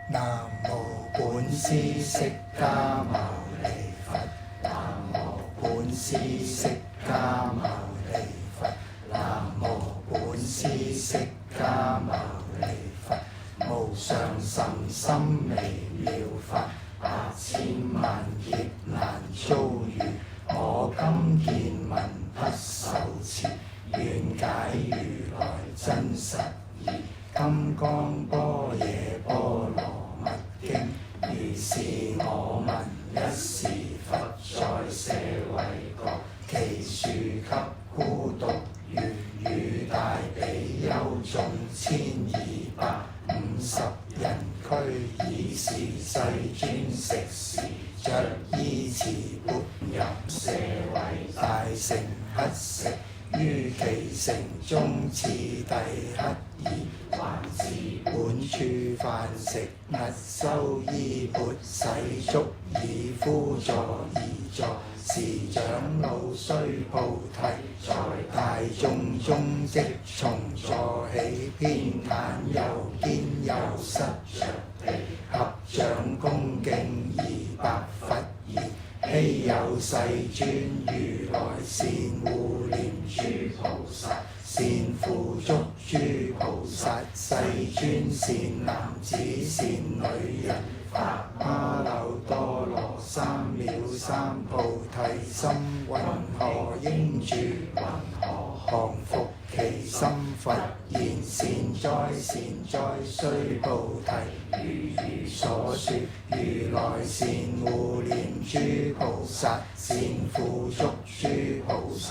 南無本師釋迦牟尼佛。南無本師釋迦牟尼佛。南無本師釋迦牟尼佛。無上甚深微妙法，8,000萬劫難遭遇。我今見聞不受持，願解如來真實義。金剛般若波羅蜜經。如是我聞一時佛在舍衛國，祇樹給孤獨園，與大比丘眾1250人俱，以是世尊食時，着衣持缽入舍衛大城乞食。於其城中次第乞兒，還自本處飯食，勿收衣缽，洗足以敷座而坐。時長老須菩提，在大眾中即從座起，偏袒右肩，右膝着地，合掌恭敬而白佛言：希有世尊如來善護念諸菩薩，善付囑諸菩薩。世尊善男子善女人，發阿耨多羅三藐三菩提心，云何應住？云何降伏其心？佛言：善哉善哉，須菩提，如所說，如來善護念諸菩薩，善付囑諸菩薩。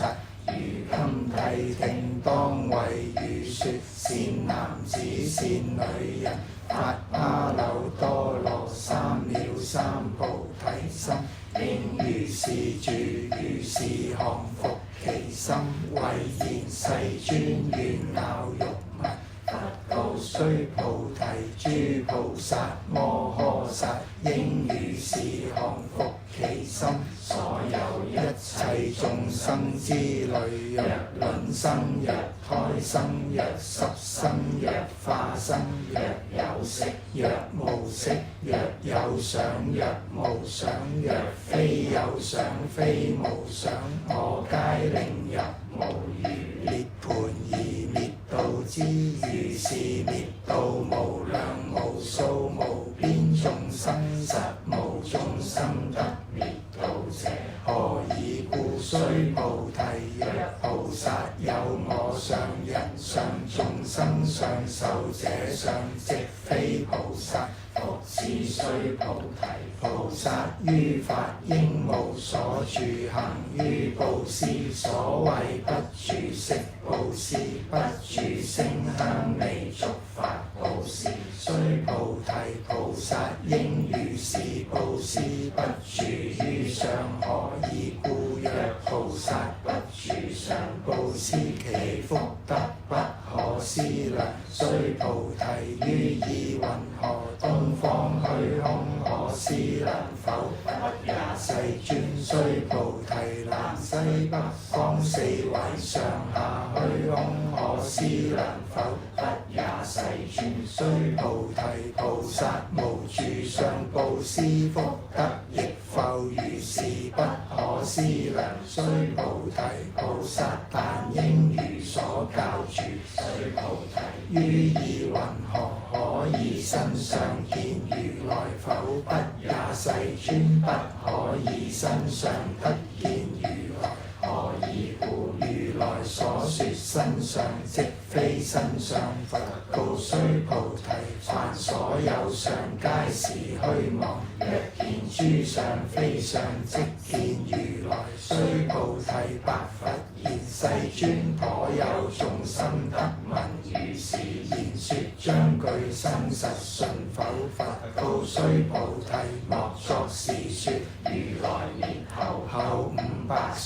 如今諦聽，當為汝說。善男子善女人，發阿耨多羅三藐三菩提心，應如是住，如是降伏其心。謂言：世尊願樂欲聞。佛告：須菩提，諸菩薩摩訶薩應如是降伏其心。所有一切眾生之類，若卵生，若胎生，若濕生，若化生，若有色，若無色，若有想，若無想，若非有想，非無想，我皆令入無餘涅槃而滅度之。如是滅度無量無數無邊眾生，實無眾生得滅度者。何以故？須菩提，若菩薩有我相、人相、眾生相、壽者相，即非菩薩。復次須菩提，菩薩於法應無所住，行於布施。所謂不住色布施，不住聲香味觸法布施。須菩提，菩薩應如是布施，不住於相。何以故？若菩薩不住相布施，其福德不可思量。須菩提，於意云何？東方虛空可思量否？不也。世尊，須菩提，南西北方四維上下虛空可思量否？不也。世尊，須菩提，菩薩無住相布施，福德亦復如是，不可思量。須菩提，菩薩但應如所教住。須菩提，於意云何？可以身相見如來否？不也。世尊，不可以身相得見如來。何以故？如來所說身相，即非身相。佛告須菩提，凡所有相，皆是虛妄。若見諸相非相，即見如來。須菩提，白佛言：世尊，頗有眾生得聞如是言說，將具生實信否？佛告須菩提，莫作是說。如來年後500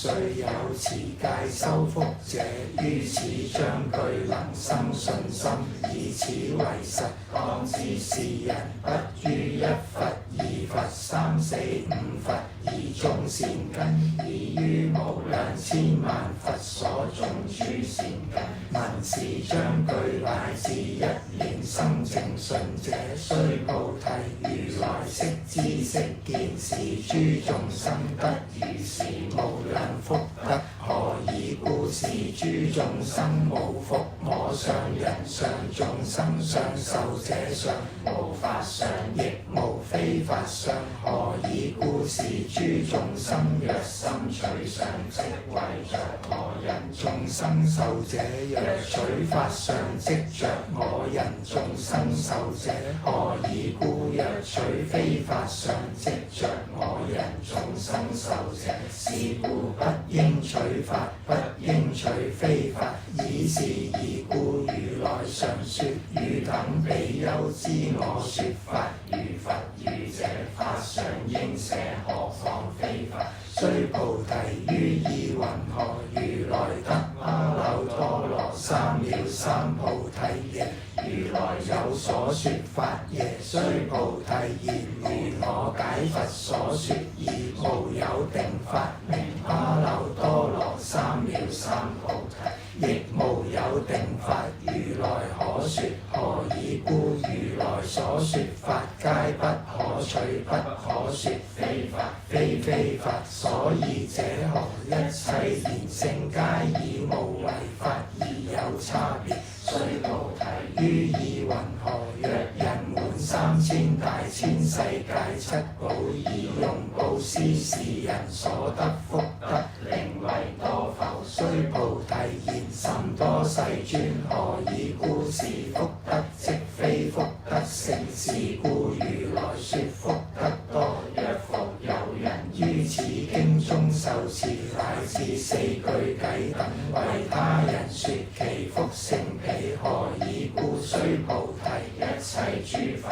雖有持戒修福者，於此將具能生信心，以此為實。當知是人不於一佛、二佛、三四五佛而種善根，已於無量千萬佛所種諸善根。聞是將具乃至一念生淨信者，須菩提如來悉知悉見，是諸眾生得如是無量福德。何以故？是諸眾生無復我相、人相、眾生相、壽者相，無法相，亦無非法相。何以故？是諸眾生若心取相，即為着我人眾生壽者；若取法相，即着我人眾生壽者。何以故？若取非法相，即着我人眾生壽者。是故不應取法，不應取非法。以是義故，如來常說：汝等比丘知我說法，如佛語者，法相應捨，何況非法？須菩提，於意云何？如來得阿耨多羅三藐三菩提耶？如來有所說法耶？須菩提言：如我解佛所說義，無有定法名阿耨多羅三藐三菩提，亦無有定法如來可說。何以故？如來所說法皆不可取，不可說非法，非法。所以者何？一切賢聖皆以無為法而有差別。須菩提，於意云何？若人滿3000大千世界七寶，以用布施，是人所得福德，寧為多否？須菩提言：甚多世尊。何以故？是福德即非福德性。是故如來說福德多。若復有人於此經中受持，乃至四句偈等，為他人說其福性彼。何以故？須菩提，一切諸佛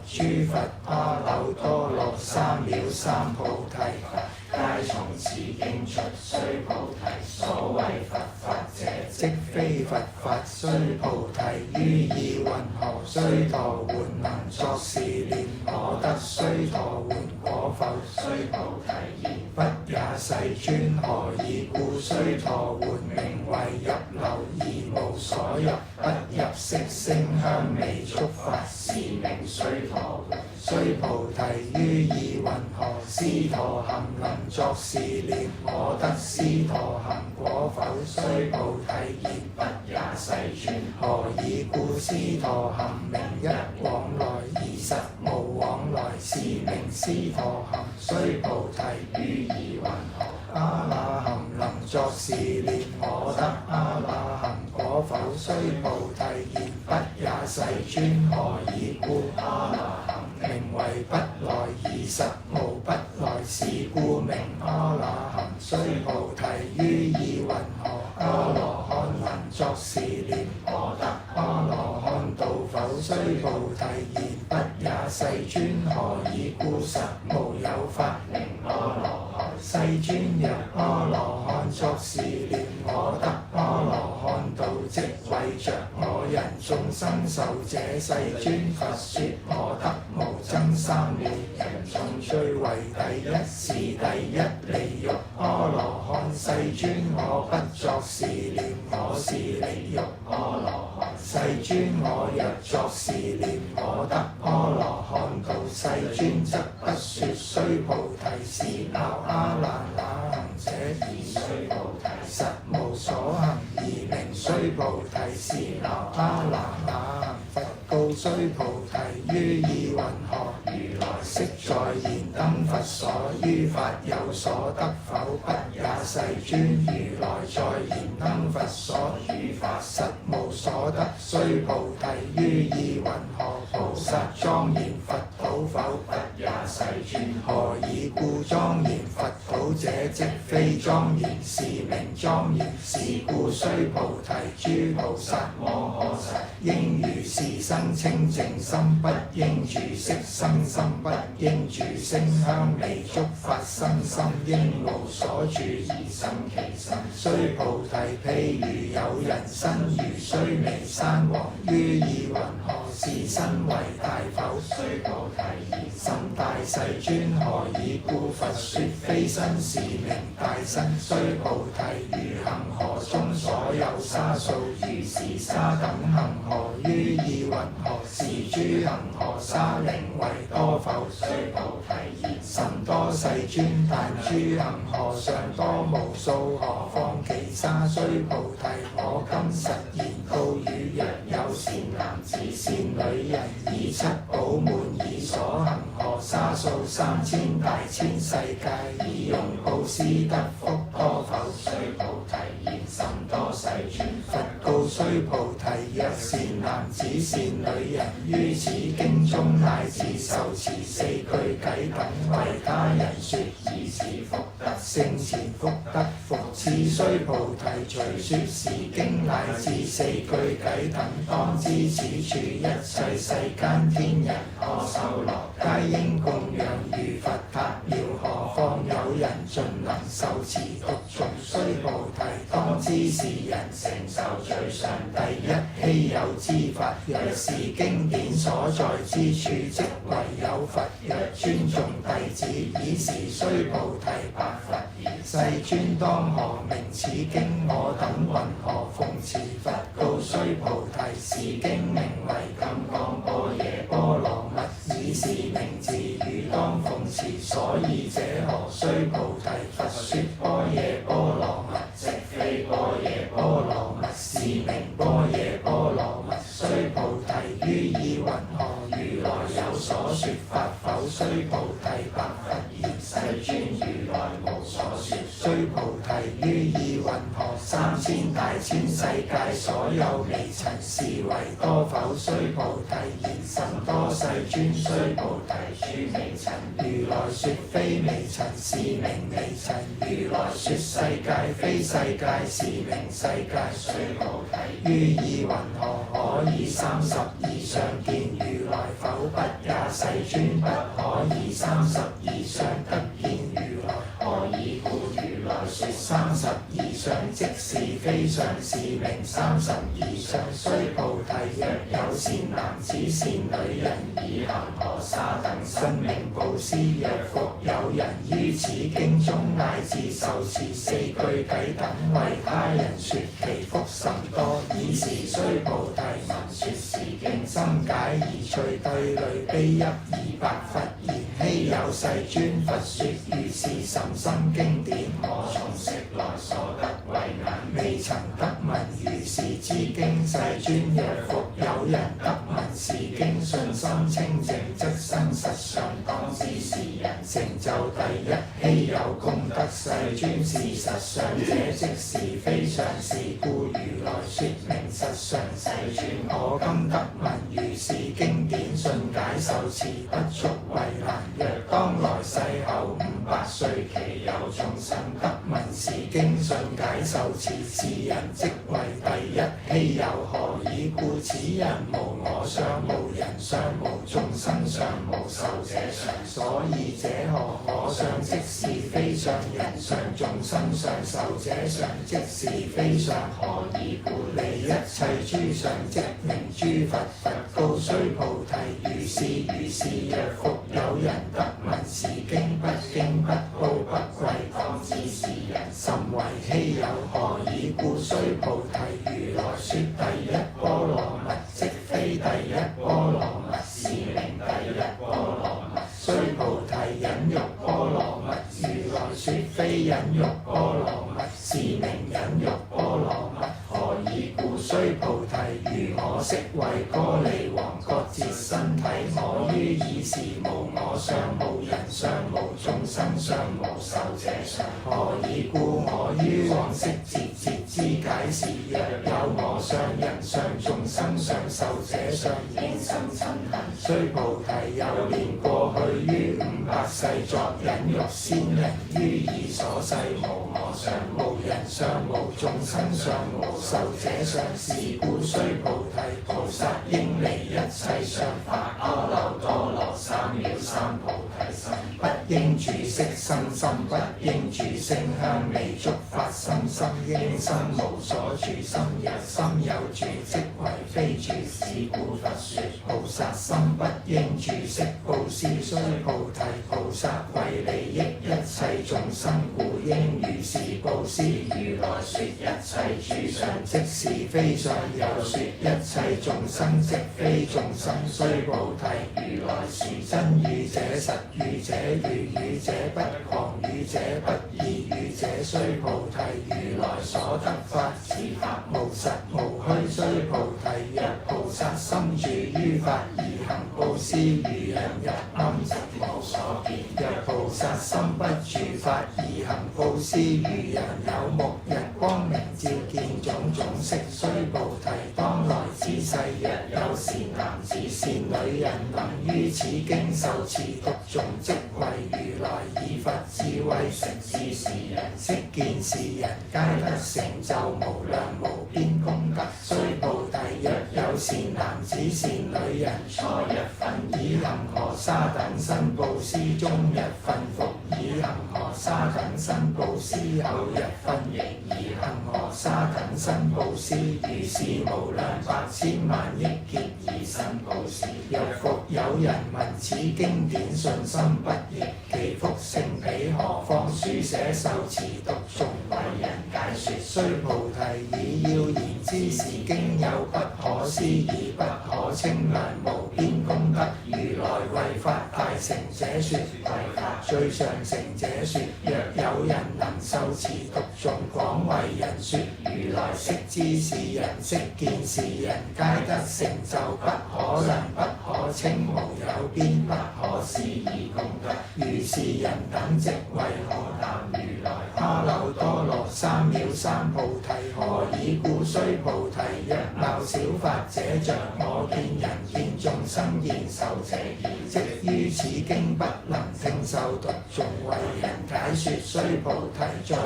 及諸佛阿耨多羅三藐三菩提佛，皆從此經出。須菩提，所謂佛法者，即非佛法。須菩提，於意云何？須陀洹能作是念：我得須陀洹果否？須菩提言：不也，世尊。何以故？須陀洹名為入流，而無所入，不入色聲香味觸法，是名須陀洹。須菩提，於意云何？斯陀含能作是念：我得斯陀含果否？須菩提言：不也，世尊。何以故？斯陀含名一往來，而實無往來，是名斯陀含。須菩提，於意云何？阿那含能作是念：我得阿那含果否？須菩提言：不也，世尊。何以故？阿那含名為不來，而實無不來，是故名阿那含。須菩提，於意云何？阿羅漢能作是念：我得阿羅漢道否？須菩提言：不也，世尊。何以故？實無有法名阿羅漢。世尊，若阿羅漢作是念：我得阿羅漢道，即為着我人眾生壽者。世尊，佛說：我得無增三昧，人眾最為第一，是第一離欲阿羅漢。世尊，我不作是念：我是離欲阿羅漢。世尊，我若作是念：我得阿羅漢道，世尊則不說。須菩提，是鬧阿那那行者，而須菩提實無所行，而名須菩提。是鬧阿那那行。佛告須菩提，於意云何？如來昔在燃燈佛所，於法有所得否？不也，世尊。如來在燃燈佛所，於法實無所得。須菩提，於意云何？菩薩莊嚴佛土否？不也，世尊。何以故？莊嚴佛土，即者，即非莊嚴，是名莊嚴。是故須菩提，諸菩薩摩訶薩，應如是生清淨心，不應住色生心，不應住聲香味觸法生心，應無所住而生其心。須菩提，譬如有人身如須彌山王，於意云何是身為大否？須菩提言甚大世尊，何以故佛說非身是名大身？須菩提，如恒河中所有沙數，如是沙等恒河，於意云何是諸恒河沙寧為多否？須菩提言甚多世尊，但諸恒河尚多無數，何況其沙？須菩提，我今實言告汝，若有善男子善女人，以七寶滿以所恒河沙數3000大千世界，以用布施得福多否？須菩提言甚多世尊。佛告須菩提，若善男子善女人，於此經中乃至受持四句偈等，為他人說，以此福德勝前福德復次。須菩提，隨說是經乃至四句偈等，當知此處一切世間天人阿修羅，皆應供養如佛塔廟，何況有人盡能受持讀誦？須菩提，當知是人成就最上第一稀有之法。若是經典所在之處，即為有佛。若尊重弟子，以時須菩提白佛言：世尊，當何名此經？我等云何奉持？佛告須菩提，是經名為金剛般若波羅蜜，以是名字汝當奉持。所以者何？須菩提，佛說般若波羅蜜，即非般若波羅蜜，是名般若波羅蜜。須菩提，於意云何？如來有所說法否？須菩提，白佛言：世尊，如來無所說。須菩提，於意云何？3000大千世界所有微塵，是為多否？須菩提言甚多世尊。須菩提，諸微塵，如來說非微塵，是名微塵。如來說世界非世界，是名世界。須菩提，於意云何？可以30以上見如來否？不也，世尊，不可以30以上得見如來。何以故？如來說30以上，即是非常，是名30以上。須菩提，若有善男子善女人，以恒河沙等生命布施，若復有人於此經中乃至受持四句偈等，為他人說，其福甚多。以是須菩提聞說是經，心解而趣，對類悲泣而白佛言：希有世尊，佛說如是甚深經典，我從昔來所得慧眼，未曾得聞如是之經。世尊，若復有人得聞是經，信心清淨，則生實相。當知是人成就第一稀有功德。世尊，是實相者，即是非常，是故如來說明實相。世尊，我今得聞如是經典，信解受持不足為難。若當來世後500歲，其有眾生得聞是經，信解受持，是人即為第一稀有。何以故？此人無我相，無人相，無眾生相，無壽者相。所以者何？我相即是非相，人相、眾生相、壽者相即是非相。何以故？離一切諸相，即名諸佛。佛告須菩提，如是如是。若復有人得聞是經，不驚不怖不畏，當知是人甚為稀有。何以故？須菩提，如來說第一波羅蜜，即非第一波羅蜜，是名第一波羅蜜。須菩提，忍辱波羅蜜，如來說非忍辱波羅蜜，是名忍辱波羅蜜。何何以故？須菩提，如我昔為歌利王割截身體，我於以是無我相、無人相、無眾生相、無壽者相。何以故？我於往昔節之解時，若有我相、人相、眾生相、壽者相，應生瞋恨。須菩提，又念過去於500世作忍辱仙人，於已所世無我相、無人相、無眾生相、無壽者相。是故須菩提，菩薩應離一切相法，阿耨多羅三藐三菩提心，不應住色生心，不應住聲香味觸法心，心應生無所住心，若心有住即為非住。是故佛說菩薩心不應住色布施。須菩提，菩薩為利益一切眾生，故應如是布施。如來說一切諸相即是非相，又說一切眾生即非眾生。須菩提，如來是真語者、實語者、如語者、不誑語者、不異語者。須菩提，如來所得法，此法無實無虛。須菩提，若菩薩心住於法而行布施，如人入暗室無所見；若菩薩心不住法而行布施，如人有目日光明照見種種色。須菩提，當來之世，若有善男子善女人，能於此經受持讀誦，即為如來以佛智慧成之是人，悉見是人皆得成就無量無邊功德。須菩提，若有善男子善女人，初日分以恒河沙等身布施，中日分復以恒河沙等身布施，後日分亦以恒河沙等身布施，如是無量百千萬億劫以身布施。若復有人聞此經典，信心不疑，其福勝彼，何況書寫受持讀誦為人解說。須菩提，以要言之，是經有不可思議、不可稱量無邊功德。如來為法大成者說，為法最上乘者說。若有人能受持讀誦，廣為人說，如來悉知是人，悉見是人，皆得成就不可能、不可稱、無有邊、不可思議功德。如是人等即為可談如來。阿耨多羅三藐三菩提。何以故？須菩提，若鬧小法者，像我見人見眾生見受者見，即於此經不能聽受讀誦為人解說。須菩提，在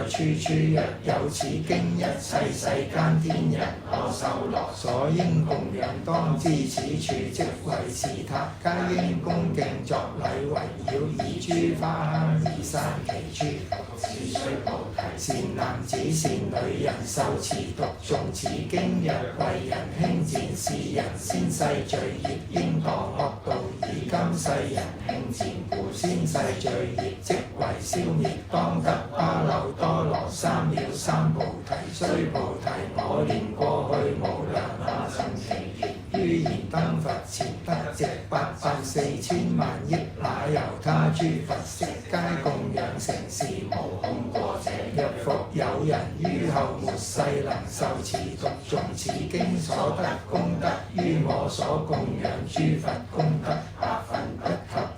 處處若有此經，一切世間天人阿修羅所應供養，當知此處即為寺塔，皆應恭敬作禮圍繞，以諸花香而散其諸福子。須菩提，善男子善女人受持讀誦此經，若為人輕賤，是人先世罪業應墮惡道，以今世人輕賤故，先世罪業即為消滅，當得阿耨多羅三藐三菩提。須菩提，我念過去無量阿僧祇劫，於燃燈佛前得值84000萬億那由他諸佛悉皆供養承事無空過者。若復有人於後末世能受持讀誦此經所得功德，於我所供養諸佛功德百分不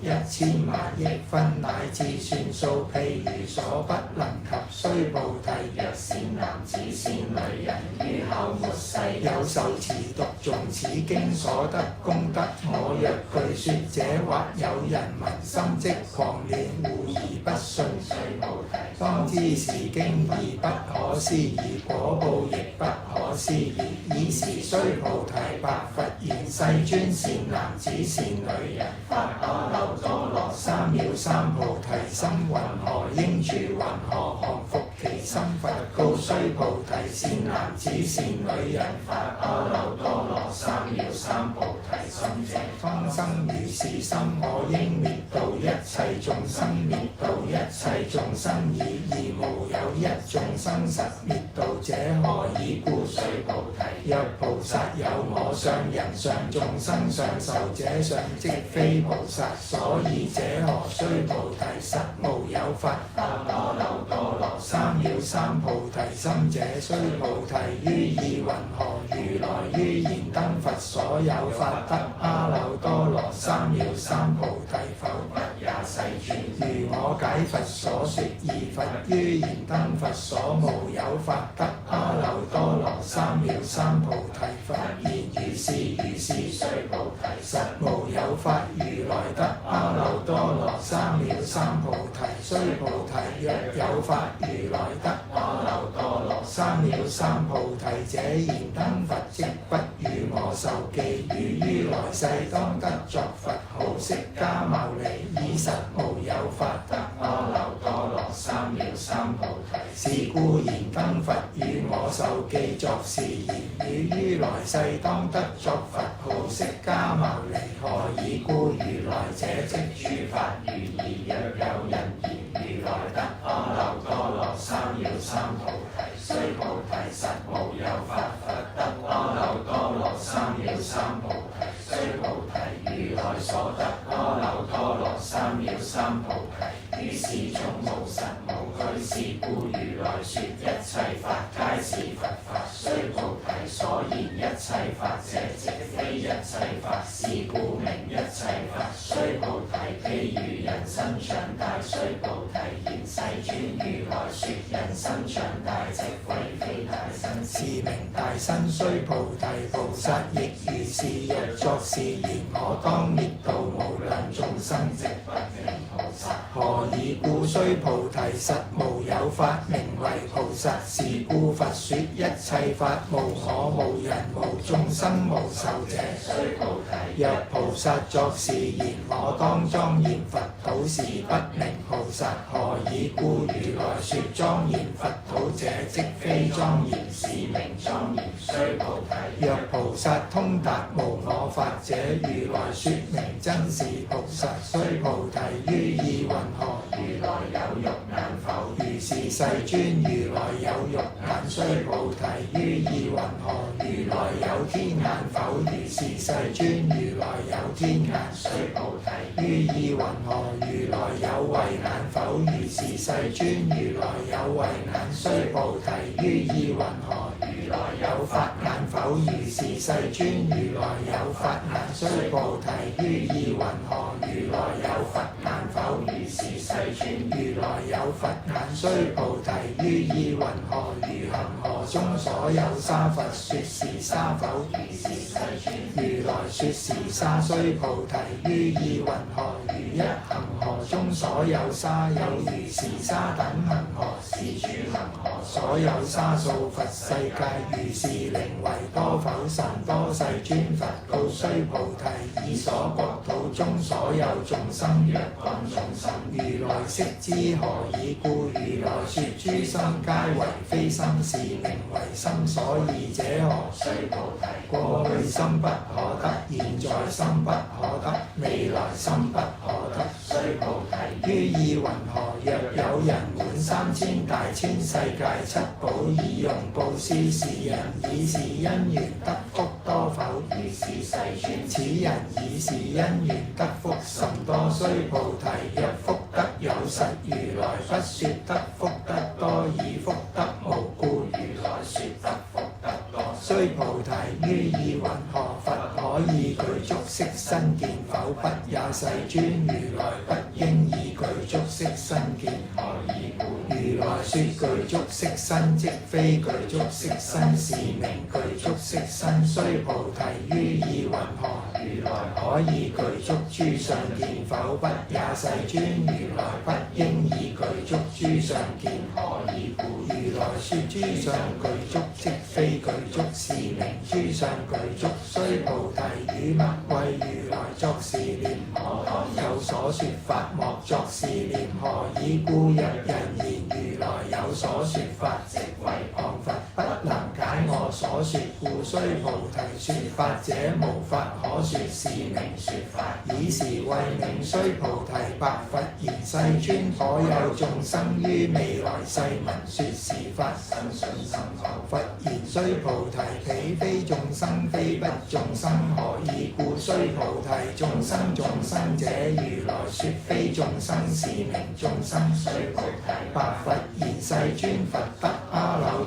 及1000萬億分，乃至算數譬如所不能及。須菩提，若善男子善女人於後末世有受持讀誦此經所得功德，我若據說者，或有人聞心即狂亂，狐疑不信。須菩提，當知是經義不可思議，果報亦不可思議。爾時須菩提，白佛言：世尊，善男子善女人發阿耨多羅三藐三菩提心，云何應住？云何降伏其心？佛告須菩提，善男子善女人發阿耨多羅三藐三菩提心者，當生如是心，我應滅度一切眾生，滅度一切眾生已，而無有一眾生實滅度者。何以故？須菩提，若菩薩有我相、人相、眾生相、壽者相，即非菩薩所以者何？須菩提，實無有法。阿耨多羅三藐三菩提心者，須菩提於意云何？如來於燃燈佛所有法得阿耨多羅三藐三菩提否？不也世尊。如我解佛所說，而佛於燃燈佛所無有法得阿耨多羅三藐三菩提否？言如是，如是須菩提，實無有法如來得阿耨多羅三藐三菩提。須菩提，若有法如來得阿耨多羅三藐三菩提者，燃燈佛即不與我受記，如於來世當得作佛號釋迦牟尼，以實無有法得阿耨多羅三藐三菩提。是故燃燈佛與我受記作是言，如於來世當得作佛號釋迦牟尼。何以故？如來者即諸法如義，若有人言如來得阿耨多羅三藐三菩提，須菩提實無有法得阿耨多羅三藐三菩提。須菩提，如來所得阿耨多羅三藐三菩提，於是種無實無虛。是故如來說一切法皆是佛法。須菩提，所言一切法者，即非一切法，是故名一切法。須菩提，譬如人身長大，須菩提言世尊，如來說人身長大，即為非大身，是名大身。須菩提，菩薩亦如是，若作是言，我當滅度無量眾生，即不名菩薩。何以故？須菩提，實無有法名為菩薩。是故佛說一切法，無我無人無眾生無壽者。須菩提，若菩薩作是言，我當莊嚴佛土，是不名菩薩。何以故？如來說莊嚴佛土者，即非莊嚴，是名莊嚴。須菩提，若菩薩通達無我法者，如來說名真是菩薩。須菩提，於意云何？如來有肉眼否？如是世尊，如來有肉眼。須菩提，於意云何？如來有天眼否？如是世尊，如來有天眼。須菩提，於意云何？如來有慧眼否？如是世尊，如來有慧眼。須菩提，於意云何？如來有法眼否？如是世尊，如來有法眼。須菩提，於意云何？如來有佛眼否？如是世尊，如來有佛眼。須菩提，於意云何？如恒河中所有沙佛，說是沙否？如是世尊，如來說是沙。須菩提，於意云何？如一恒河中所有沙，有如是沙等恒河，是諸恒河所有沙數佛世界，如是寧為多否？甚多。世尊佛告須菩提，以所國土中所有眾生，若干眾生，如來悉知。何以故？如來說諸心皆為非心，是名為心。所以者何？須菩提，過去心不可得，現在心不可得，未來心不可得。須菩提，於意云何？若有人滿3000大千世界七寶，以用布施，是人以是因緣得福多否？如是世尊，此人以是因緣得福甚多。須菩提，若福德有實，如來不說得福德多，以福德無故，如來說得福德多。須菩提，於意云何？佛可以具足色身見否？不也世尊，如來不應以具足色身見。何以故？如來說具足色身，即非具足色身，是名具足色身。須菩提，於意云何？如來可以具足諸相見否？不也世尊，如來不應以具足諸相見。何以故？如來說諸相具足，即非具足，是名諸相具足。須菩提，汝勿為如來作是念，我當有所說法，莫作是念。何以故？若人言如來有所說法，即為謗佛，不能解我所說故。須菩提，說法者無法可說，是名說法。以是為名。須菩提，白佛言：世尊，可有眾生於未來世聞說是法，生信心後？佛言：須菩提，彼非眾生，非不眾生。何以故？須菩提，眾生眾生者，如來說非眾生，是名眾生。須菩提，白佛言：世尊，佛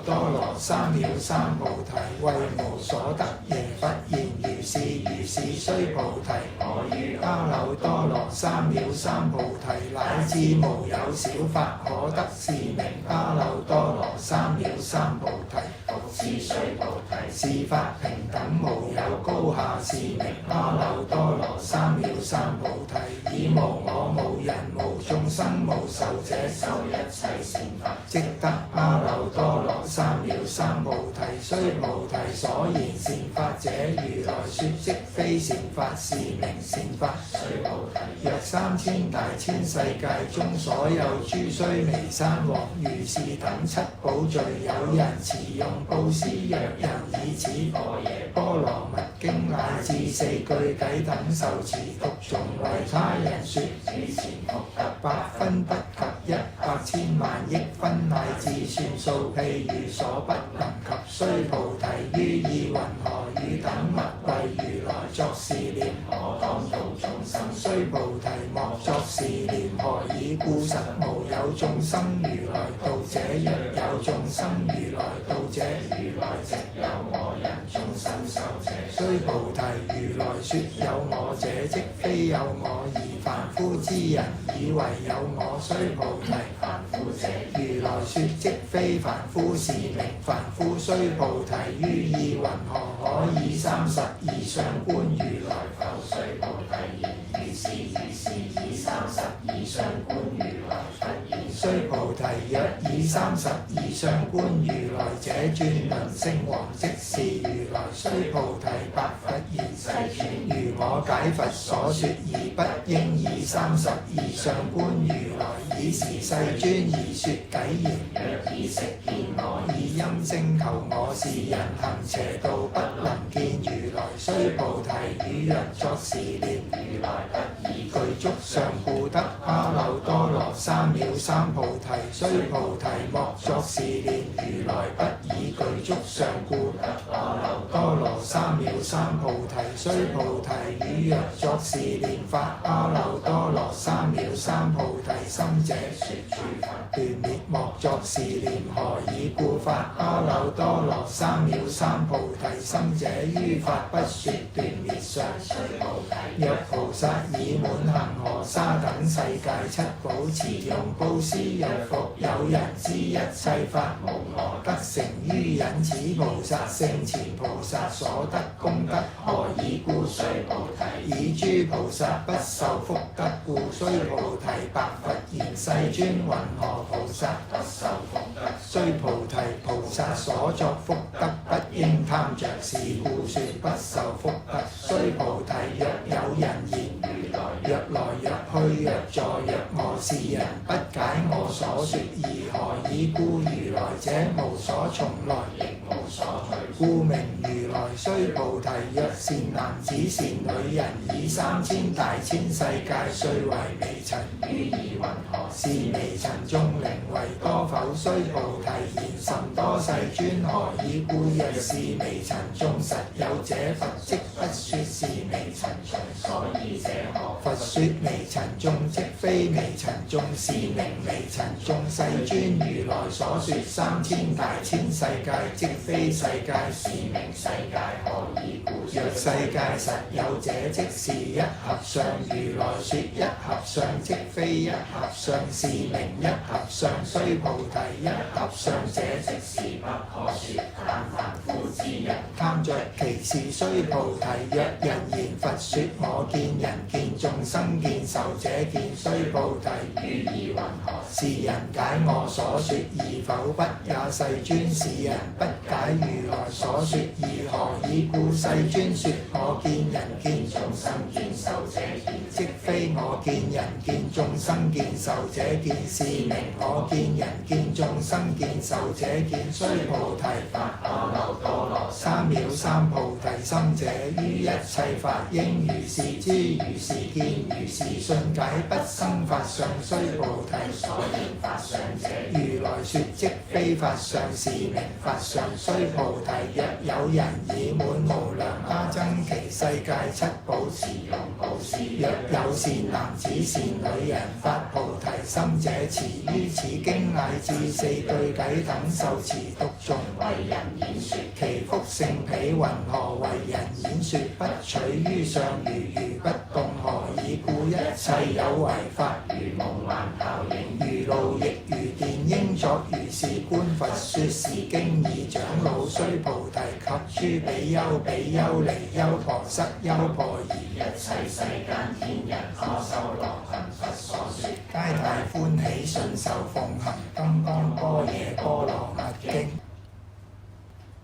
多羅三藐三菩提，為無所得耶佛言如是如是須菩提，我於阿耨多羅三藐三菩提，乃至無有小法可得，是名阿耨多羅三藐三菩提。復次須菩提，是法平等無有高下，是名阿耨多羅三藐三菩提。以無我無人無眾生無壽者修一切善法，即得阿耨多羅三藐三菩提。須菩提所言善法者，如來說即非善法，是名善法。須菩提，若3000大千世界中所有諸須彌山王如是等七寶聚，有人持用布施，若人以此般若波羅蜜經乃至4句偈等受持讀誦，為他人說，此前福德百分不及100千萬億分，乃至算數譬如所不能及。須菩提，於意云何與等物為如來作是念，可當度眾生。須菩提，莫作是念，何以故？實無有眾生如來道者，若有眾生如來道者，如來即有我人眾生受者。須菩提，如來說有我者，即非有我，而凡夫之人以為有我。須菩提，凡夫者，如來說即非凡夫，是名凡夫。須菩提，於意云何可以32相觀如來否？須菩提言，如是如是，以32相觀如來佛言。須菩提，若以32相觀如來者，轉輪聖王即是如來。須菩提，白佛言，世尊，如我解佛所說，而不應以32相觀如來。以是世尊而說偈言，若以色見我，以音聲求我，是人行邪道，不能見如來。須菩提，汝若作是念，如來不以具足相故得阿耨多羅三藐三菩提。須菩提，莫作是念，如來不以具足相故得阿耨多羅三藐三菩提。須菩提，汝若作是念法，阿耨多羅三藐三菩提心者，說諸法斷滅，莫作是念，何以故？法阿耨多羅三藐三菩提心者，於法不說斷滅相。須菩提，若菩薩以滿恒河沙等世界七寶持用布施，若復有人知一切法無我，得成於忍，此菩薩勝前菩薩所得功德，何以故？須菩提，以諸菩薩不受福德故。須菩提，白佛言，世尊，云何菩薩得受福德？須菩提，菩薩所作福德不應貪着，是故說不受福德。須菩提，若有人言，如來若來若去，若坐若臥，是人不解我所說，而何以故？如來者無所從來，亦無所去，故名如來。須菩提，若善男子善女人，以3000大千世界歲為微塵，於意云何？是微塵眾名為多否？須菩提言，甚多世尊，何以故？若是微塵眾實有者，佛即不說是微塵眾。所以者何？佛說微塵眾，即非微塵眾，是名微塵眾。世尊，如來所說3000大千世界，即非世界，是名世界。何以故？若世界實有者，即是一合相。如來說一合相，即非一合相，是名一合相。須菩提，一合相者，即是不可說，但凡夫之人貪着其事。須菩提，若人言佛說我見，人見眾生見，壽者見。須菩提，於意云何？是人解我所說，而否不也？世尊，是人不解如來所說，而何以故？世尊說我見，人見眾生見，壽者見，即非我見，人見眾生見，壽者見，是名我見，人見眾生見，壽者見。須菩提，法阿耨多羅三藐三菩提心者，於一切法應如是知，如是見，如是信解，不生法相。須菩提，所言法相者，如來說即非法相，是名法相。須菩提，若有人以滿無量阿僧祇世界七寶持用布施，若有善男子善女人發菩提心者，持於此經乃至4對偈等受持讀誦，為人演說。其福聖彼云何為人演說？不取於相如如不動，何以故？一切有為法，如夢幻泡影，如露亦如電，應作如是觀。佛說是經已，長老須菩提及諸比丘、比丘尼、優婆塞、優婆夷，一切世間天人阿修羅行佛所說，皆大歡喜信受奉行。金剛般若波羅蜜經。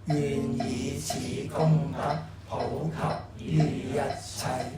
願以此功德普及於一切。